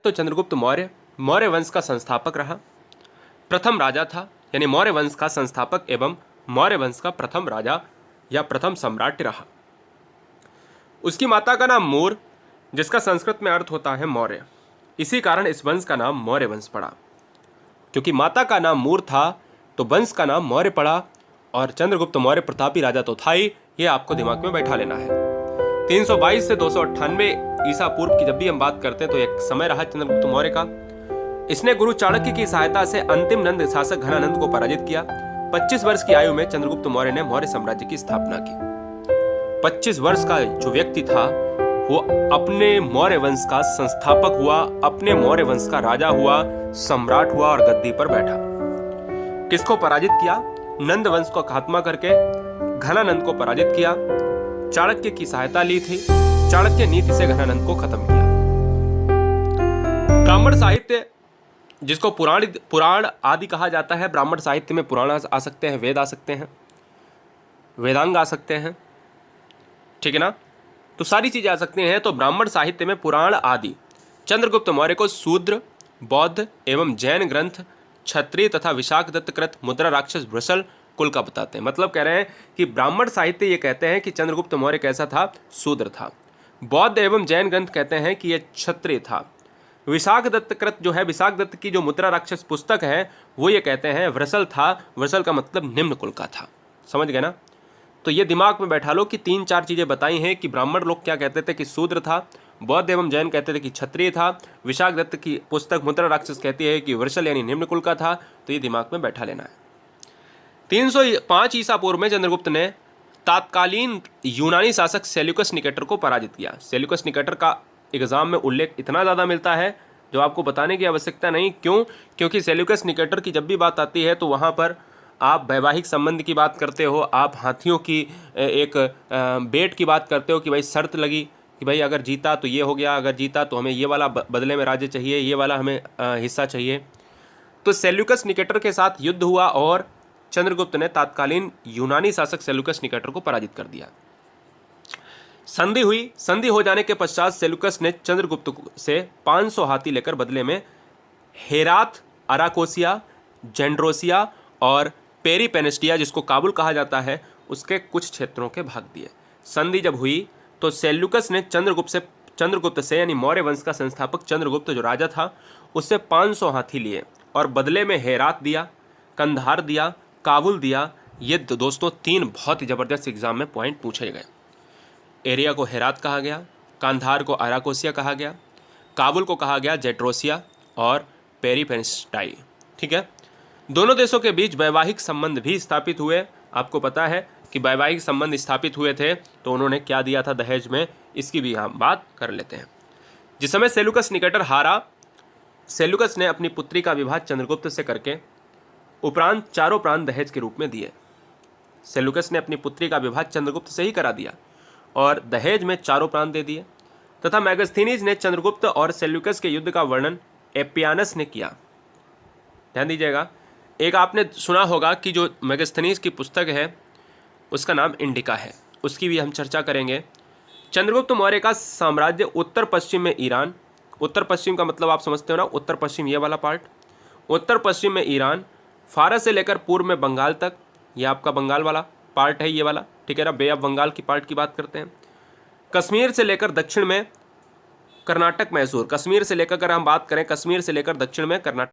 तो चंद्रगुप्त मौर्य मौर्य वंश का संस्थापक रहा, प्रथम राजा था, यानी मौर्य वंश का संस्थापक एवं मौर्य वंश का प्रथम राजा या प्रथम सम्राट रहा। उसकी माता का नाम मूर, जिसका संस्कृत में अर्थ होता है मौर्य। इसी कारण इस वंश का नाम मौर्य वंश पड़ा। क्योंकि माता का नाम मूर था तो वंश का नाम मौर्य पड़ा, और चंद्रगुप्त मौर्य प्रतापी राजा तो था ही, ये आपको दिमाग में बैठा लेना है। 322 से 298 ईसा पूर्व की जब भी हम बात करते हैं तो एक समय रहा चंद्रगुप्त मौर्य का। इसने गुरु चाणक्य की सहायता से अंतिम नंद शासक घनानंद को पराजित किया। 25 वर्ष की आयु में चंद्रगुप्त मौर्य ने मौर्य साम्राज्य की स्थापना की। 25 वर्ष का जो व्यक्ति था वो अपने मौर्य वंश का संस्थापक हुआ, अपने मौर्य वंश का राजा हुआ, सम्राट हुआ और गद्दी पर बैठा। किसको पराजित किया? नंद वंश को खात्मा करके घनानंद को पराजित किया। चाणक्य की सहायता ली थी, चाणक्य नीति से घनानंद को खत्म किया। ब्राह्मण साहित्य, जिसको पुराण आदि कहा जाता है, ब्राह्मण साहित्य में पुराण आ सकते हैं, वेद आ सकते हैं, वेदांग आ सकते हैं, ठीक है ना, तो सारी चीजें आ सकती हैं। तो ब्राह्मण साहित्य में पुराण आदि चंद्रगुप्त मौर्य को शूद्र, बौद्ध एवं जैन ग्रंथ, क्षत्रिय तथा विशाखदत्त कृत मुद्रा राक्षस वृषल कुल का बताते हैं। मतलब कह रहे हैं कि ब्राह्मण साहित्य ये कहते हैं कि चंद्रगुप्त मौर्य कैसा था? शूद्र था। बौद्ध एवं जैन ग्रंथ कहते हैं कि यह क्षत्रिय था। विशाखदत्त कृत जो है, विशाखदत्त की जो मुद्रा राक्षस पुस्तक है, वो ये कहते हैं वृषल था। वृषल का मतलब निम्न कुल का था। समझ गए ना? तो ये दिमाग में बैठा लो कि 3-4 चीजें बताई हैं कि ब्राह्मण लोग क्या कहते थे कि शूद्र था, बौद्ध एवं जैन कहते थे कि क्षत्रिय था, विशाखदत्त की पुस्तक मुद्रा राक्षस कहती है कि वृषल यानी निम्न कुल का था। तो ये दिमाग में बैठा लेना है। 305 ईसा पूर्व में चंद्रगुप्त ने तत्कालीन यूनानी शासक सेल्यूकस निकेटर को पराजित किया। सेल्यूकस निकेटर का एग्जाम में उल्लेख इतना ज़्यादा मिलता है जो आपको बताने की आवश्यकता नहीं। क्यों? क्योंकि सेल्यूकस निकेटर की जब भी बात आती है तो वहाँ पर आप वैवाहिक संबंध की बात करते हो, आप हाथियों की एक बेट की बात करते हो कि भाई शर्त लगी कि भाई अगर जीता तो ये हो गया, अगर जीता तो हमें ये वाला बदले में राज्य चाहिए, ये वाला हमें हिस्सा चाहिए। तो सेल्यूकस निकेटर के साथ युद्ध हुआ और चंद्रगुप्त ने तत्कालीन यूनानी शासक सेल्यूकस निकेटर को पराजित कर दिया। संधि हुई। संधि हो जाने के पश्चात सेल्यूकस ने चंद्रगुप्त से 500 हाथी लेकर बदले में हेरात, अराकोसिया, जेंड्रोसिया और पेरिपेनेस्टिया, जिसको काबुल कहा जाता है, उसके कुछ क्षेत्रों के भाग दिए। संधि जब हुई तो सेल्यूकस ने चंद्रगुप्त से यानी मौर्य वंश का संस्थापक चंद्रगुप्त जो राजा था उससे 500 हाथी लिए और बदले में हेरात दिया, कंधार दिया, काबुल दिया। ये दोस्तों 3 बहुत ही ज़बरदस्त एग्जाम में पॉइंट पूछे गए। एरिया को हेरात कहा गया, कांधार को अराकोसिया कहा गया, काबुल को कहा गया जेट्रोसिया और पेरिपेनेस्टाई। ठीक है। दोनों देशों के बीच वैवाहिक संबंध भी स्थापित हुए। आपको पता है कि वैवाहिक संबंध स्थापित हुए थे तो उन्होंने क्या दिया था दहेज में, इसकी भी हम बात कर लेते हैं। जिस समय सेल्यूकस निकेटर हारा, सेल्यूकस ने अपनी पुत्री का विवाह चंद्रगुप्त से करके उपरांत 4 प्रांत दहेज के रूप में दिए। सेल्यूकस ने अपनी पुत्री का विवाह चंद्रगुप्त से ही करा दिया और दहेज में 4 प्रांत दे दिए। तथा मैगस्थनीज ने चंद्रगुप्त और सेल्यूकस के युद्ध का वर्णन एपियानस ने किया। ध्यान दीजिएगा, एक आपने सुना होगा कि जो मैगस्थनीज की पुस्तक है उसका नाम इंडिका है, उसकी भी हम चर्चा करेंगे। चंद्रगुप्त मौर्य का साम्राज्य उत्तर पश्चिम में ईरान, उत्तर पश्चिम का मतलब आप समझते हो ना, उत्तर पश्चिम ये वाला पार्ट, उत्तर पश्चिम में ईरान, फारस से लेकर पूर्व में बंगाल तक, ये आपका बंगाल वाला पार्ट है ये वाला, ठीक है ना, बे ऑफ बंगाल की पार्ट की बात करते हैं। कश्मीर से लेकर दक्षिण में कर्नाटक, मैसूर, कश्मीर से लेकर अगर हम बात करें, कश्मीर से लेकर दक्षिण में कर्नाटक